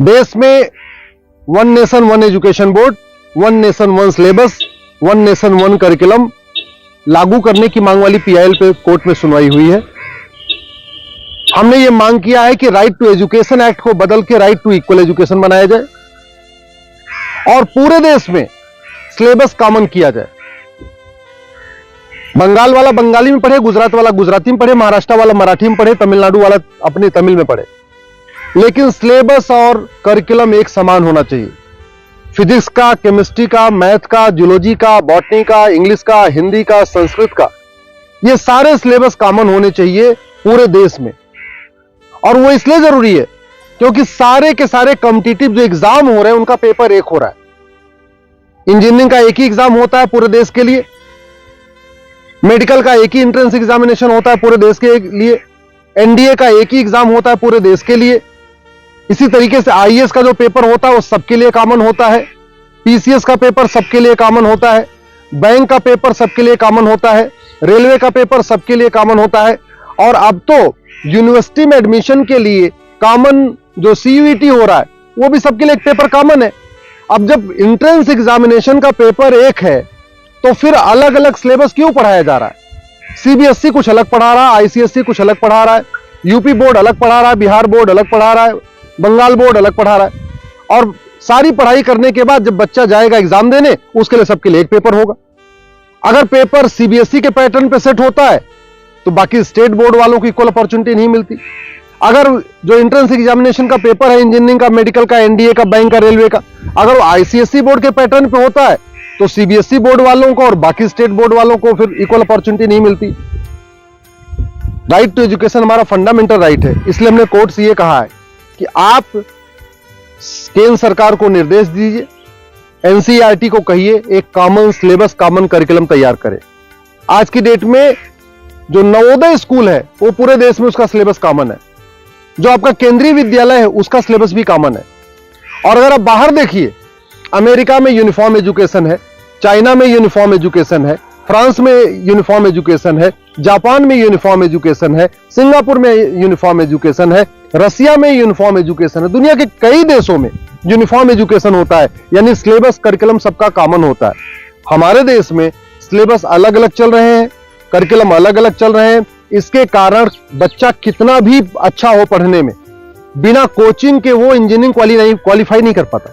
देश में one nation one education board, one nation one syllabus, one nation one curriculum लागू करने की मांग वाली पीआईएल पे कोर्ट में सुनवाई हुई है। हमने ये मांग किया है कि राइट टू एजुकेशन एक्ट को बदल के राइट टू इक्वल एजुकेशन बनाया जाए और पूरे देश में सिलेबस कॉमन किया जाए। बंगाल वाला बंगाली में पढ़े, गुजरात वाला गुजराती में पढ़े, महाराष्ट्र वाला मराठी में पढ़े, तमिलनाडु वाला अपने तमिल में पढ़े, लेकिन सिलेबस और करिकुलम एक समान होना चाहिए। फिजिक्स का, केमिस्ट्री का, मैथ का, जूलॉजी का, बॉटनी का, इंग्लिश का, हिंदी का, संस्कृत का, ये सारे सिलेबस कॉमन होने चाहिए पूरे देश में। और वो इसलिए जरूरी है क्योंकि सारे के सारे कॉम्पिटिटिव जो एग्जाम हो रहे हैं उनका पेपर एक हो रहा है। इंजीनियरिंग का एक ही एग्जाम होता है पूरे देश के लिए, मेडिकल का एक ही एंट्रेंस एग्जामिनेशन होता है पूरे देश के लिए, एनडीए का एक ही एग्जाम होता है पूरे देश के लिए। इसी तरीके से आईएएस का जो पेपर होता है वो सबके लिए कॉमन होता है, पीसीएस का पेपर सबके लिए कॉमन होता है, बैंक का पेपर सबके लिए कॉमन होता है, रेलवे का पेपर सबके लिए कॉमन होता है। और अब तो यूनिवर्सिटी में एडमिशन के लिए कॉमन जो सीयूईटी हो रहा है वो भी सबके लिए एक पेपर कॉमन है। अब जब एंट्रेंस एग्जामिनेशन का पेपर एक है तो फिर अलग अलग सिलेबस क्यों पढ़ाया जा रहा है? सीबीएसई कुछ अलग पढ़ा रहा है, आईसीएसई कुछ अलग पढ़ा रहा है, यूपी बोर्ड अलग पढ़ा रहा है, बिहार बोर्ड अलग पढ़ा रहा है, बंगाल बोर्ड अलग पढ़ा रहा है। और सारी पढ़ाई करने के बाद जब बच्चा जाएगा एग्जाम देने, उसके लिए सबके लिए एक पेपर होगा। अगर पेपर सीबीएसई के पैटर्न पे सेट होता है तो बाकी स्टेट बोर्ड वालों को इक्वल अपॉर्चुनिटी नहीं मिलती। अगर जो एंट्रेंस एग्जामिनेशन का पेपर है इंजीनियरिंग का, मेडिकल का, एनडीए का, बैंक का, रेलवे का, अगर वो आईसीएसई बोर्ड के पैटर्न पे होता है तो सीबीएसई बोर्ड वालों को और बाकी स्टेट बोर्ड वालों को फिर इक्वल अपॉर्चुनिटी नहीं मिलती। राइट टू एजुकेशन हमारा फंडामेंटल राइट है, इसलिए हमने कोर्ट से ये कहा है कि आप केंद्र सरकार को निर्देश दीजिए, एनसीईआरटी को कहिए एक कॉमन सिलेबस, कॉमन करिकुलम तैयार करे। आज की डेट में जो नवोदय स्कूल है वो पूरे देश में उसका सिलेबस कॉमन है, जो आपका केंद्रीय विद्यालय है उसका सिलेबस भी कॉमन है। और अगर आप बाहर देखिए, अमेरिका में यूनिफॉर्म एजुकेशन है, चाइना में यूनिफॉर्म एजुकेशन है, फ्रांस में यूनिफॉर्म एजुकेशन है, जापान में यूनिफॉर्म एजुकेशन है, सिंगापुर में यूनिफॉर्म एजुकेशन है, रसिया में यूनिफॉर्म एजुकेशन है, दुनिया के कई देशों में यूनिफॉर्म एजुकेशन होता है, यानी सिलेबस करिकुलम सबका कॉमन होता है। हमारे देश में सिलेबस अलग अलग चल रहे हैं, करिकुलम अलग अलग चल रहे हैं। इसके कारण बच्चा कितना भी अच्छा हो पढ़ने में, बिना कोचिंग के वो इंजीनियरिंग क्वालिफाई नहीं कर पाता,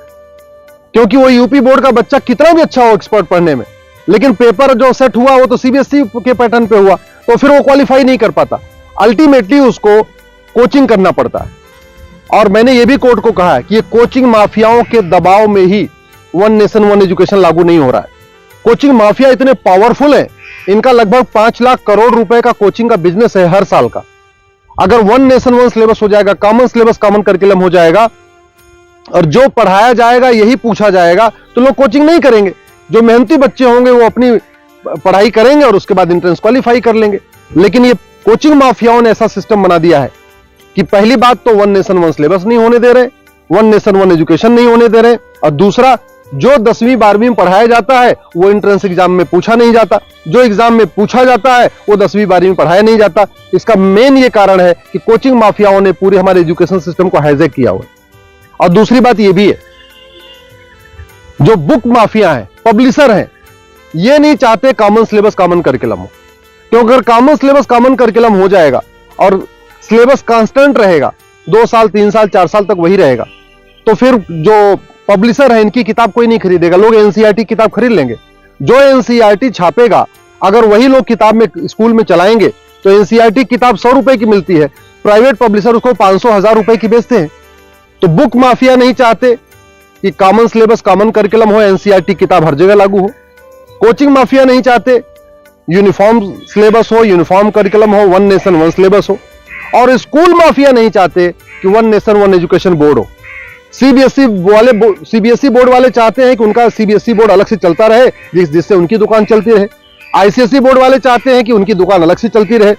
क्योंकि वो यूपी बोर्ड का बच्चा कितना भी अच्छा हो एक्सपर्ट पढ़ने में, लेकिन पेपर जो सेट हुआ वो तो सीबीएसई के पैटर्न पे हुआ, तो फिर वो क्वालिफाई नहीं कर पाता। अल्टीमेटली उसको कोचिंग करना पड़ता है। और मैंने ये भी कोर्ट को कहा है कि ये कोचिंग माफियाओं के दबाव में ही वन नेशन वन एजुकेशन लागू नहीं हो रहा है। कोचिंग माफिया इतने पावरफुल है, इनका लगभग 5 लाख करोड़ रुपए का कोचिंग का बिजनेस है हर साल का। अगर वन नेशन वन सिलेबस हो जाएगा, कॉमन सिलेबस, कॉमन करिकुलम हो जाएगा और जो पढ़ाया जाएगा यही पूछा जाएगा, तो लोग कोचिंग नहीं करेंगे। जो मेहनती बच्चे होंगे वो अपनी पढ़ाई करेंगे और उसके बाद एंट्रेंस क्वालिफाई कर लेंगे। लेकिन ये कोचिंग माफियाओं ने ऐसा सिस्टम बना दिया है कि पहली बात तो वन नेशन वन सिलेबस नहीं होने दे रहे, वन नेशन वन एजुकेशन नहीं होने दे रहे, और दूसरा जो 10वीं 12वीं में पढ़ाया जाता है वो एंट्रेंस एग्जाम में पूछा नहीं जाता, जो एग्जाम में पूछा जाता है वो 10वीं 12वीं में पढ़ाया नहीं जाता। इसका मेन ये कारण है कि कोचिंग माफियाओं ने पूरे हमारे एजुकेशन सिस्टम को हाईजैक किया हुआ है। और दूसरी बात ये भी है, जो बुक माफिया है, पब्लिशर हैं, ये नहीं चाहते कॉमन सिलेबस कॉमन करिकुलम हो, क्योंकि अगर कॉमन सिलेबस कॉमन करिकुलम हो जाएगा और सिलेबस कांस्टेंट रहेगा, 2 साल 3 साल 4 साल तक वही रहेगा, तो फिर जो पब्लिशर है इनकी किताब कोई नहीं खरीदेगा, लोग एनसीईआरटी किताब खरीद लेंगे। जो एनसीईआरटी छापेगा अगर वही लोग किताब में स्कूल में चलाएंगे तो एनसीईआरटी किताब 100 रुपए की मिलती है, प्राइवेट पब्लिशर उसको 500-1000 रुपए की बेचते हैं। तो बुक माफिया नहीं चाहते कि कॉमन सिलेबस कॉमन करिकुलम हो, एनसीईआरटी किताब हर जगह लागू हो। कोचिंग माफिया नहीं चाहते यूनिफॉर्म सिलेबस हो, यूनिफॉर्म करिकुलम हो, वन नेशन वन सिलेबस हो। और स्कूल माफिया नहीं चाहते कि one nation one education board हो। सीबीएसई बोर्ड वाले चाहते हैं कि उनका सीबीएसई बोर्ड अलग से चलता रहे, जिससे उनकी दुकान चलती रहे। आईसीएसई बोर्ड वाले चाहते हैं कि उनकी दुकान अलग से चलती रहे।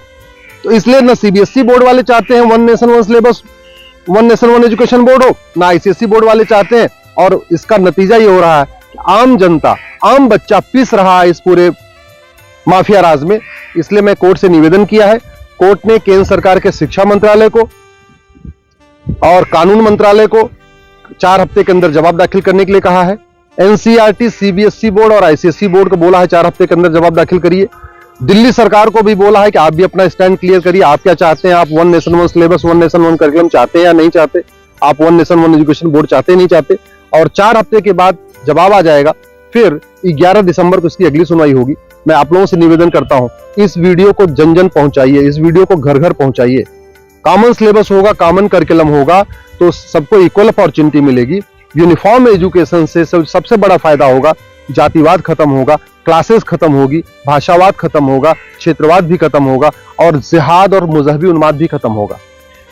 तो इसलिए ना सीबीएसई बोर्ड वाले चाहते हैं one nation one syllabus, one nation one education board हो, ना आईसीएसई बोर्ड वाले चाहते हैं। और इसका नतीजा ये हो रहा है कि आम जनता, आम बच्चा पिस रहा है इस पूरे माफिया राज में। इसलिए मैं कोर्ट से निवेदन किया है, कोर्ट ने केंद्र सरकार के शिक्षा मंत्रालय को और कानून मंत्रालय को 4 हफ्ते के अंदर जवाब दाखिल करने के लिए कहा है। एनसीईआरटी, सीबीएसई बोर्ड और आईसीएसई बोर्ड को बोला है 4 हफ्ते के अंदर जवाब दाखिल करिए। दिल्ली सरकार को भी बोला है कि आप भी अपना स्टैंड क्लियर करिए, आप क्या चाहते हैं, आप one nation one syllabus, one nation one curriculum चाहते हैं या नहीं चाहते, आप one nation one education board चाहते नहीं चाहते। और 4 हफ्ते के बाद जवाब आ जाएगा, फिर 11 दिसंबर को इसकी अगली सुनवाई होगी। मैं आप लोगों से निवेदन करता हूं, इस वीडियो को जन जन पहुंचाइए, इस वीडियो को घर घर पहुंचाइए। कॉमन सिलेबस होगा, कॉमन करिकुलम होगा तो सबको इक्वल अपॉर्चुनिटी मिलेगी। यूनिफॉर्म एजुकेशन से सबसे बड़ा फायदा होगा, जातिवाद खत्म होगा, क्लासेस खत्म होगी, भाषावाद खत्म होगा, क्षेत्रवाद भी खत्म होगा और जिहाद और मजहबी उन्माद भी खत्म होगा।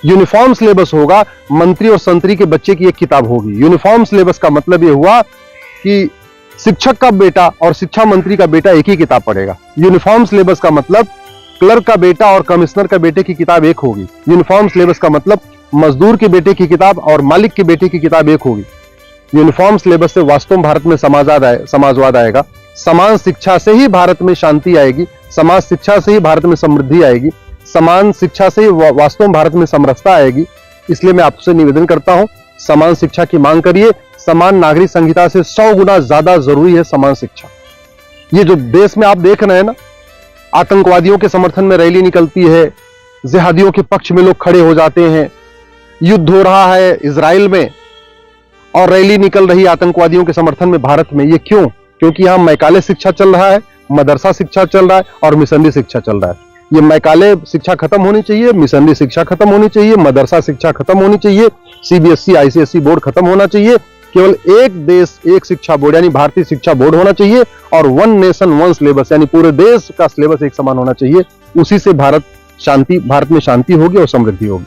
यूनिफॉर्म सिलेबस होगा, मंत्री और संतरी के बच्चे की एक किताब होगी। यूनिफॉर्म सिलेबस का मतलब यह हुआ कि शिक्षक का बेटा और शिक्षा मंत्री का बेटा एक ही किताब पढ़ेगा। यूनिफॉर्म सिलेबस का मतलब क्लर्क का बेटा और कमिश्नर का बेटे की किताब एक होगी। यूनिफॉर्म सिलेबस का मतलब मजदूर के बेटे की किताब और मालिक के बेटे की किताब एक होगी। यूनिफॉर्म सिलेबस से वास्तव में भारत में समाजवाद आएगा। समान शिक्षा से ही भारत में शांति आएगी, समाज शिक्षा से ही भारत में समृद्धि आएगी, समान शिक्षा से ही वास्तव में भारत में समरसता आएगी। इसलिए मैं आपसे निवेदन करता हूं, समान शिक्षा की मांग करिए। समान नागरिक संहिता से 100 गुना ज्यादा जरूरी है समान शिक्षा। ये जो देश में आप देख रहे हैं ना, आतंकवादियों के समर्थन में रैली निकलती है, जिहादियों के पक्ष में लोग खड़े हो जाते हैं, युद्ध हो रहा है इजराइल में और रैली निकल रही आतंकवादियों के समर्थन में भारत में। ये क्यों? क्योंकि यहां मैकाले शिक्षा चल रहा है, मदरसा शिक्षा चल रहा है और मिशनरी शिक्षा चल रहा है। ये मैकाले शिक्षा खत्म होनी चाहिए, मिशनरी शिक्षा खत्म होनी चाहिए, मदरसा शिक्षा खत्म होनी चाहिए, सीबीएसई आईसीएसई बोर्ड खत्म होना चाहिए। केवल एक देश एक शिक्षा बोर्ड यानी भारतीय शिक्षा बोर्ड होना चाहिए और वन नेशन वन सिलेबस यानी पूरे देश का सिलेबस एक समान होना चाहिए। उसी से भारत में शांति होगी और समृद्धि होगी।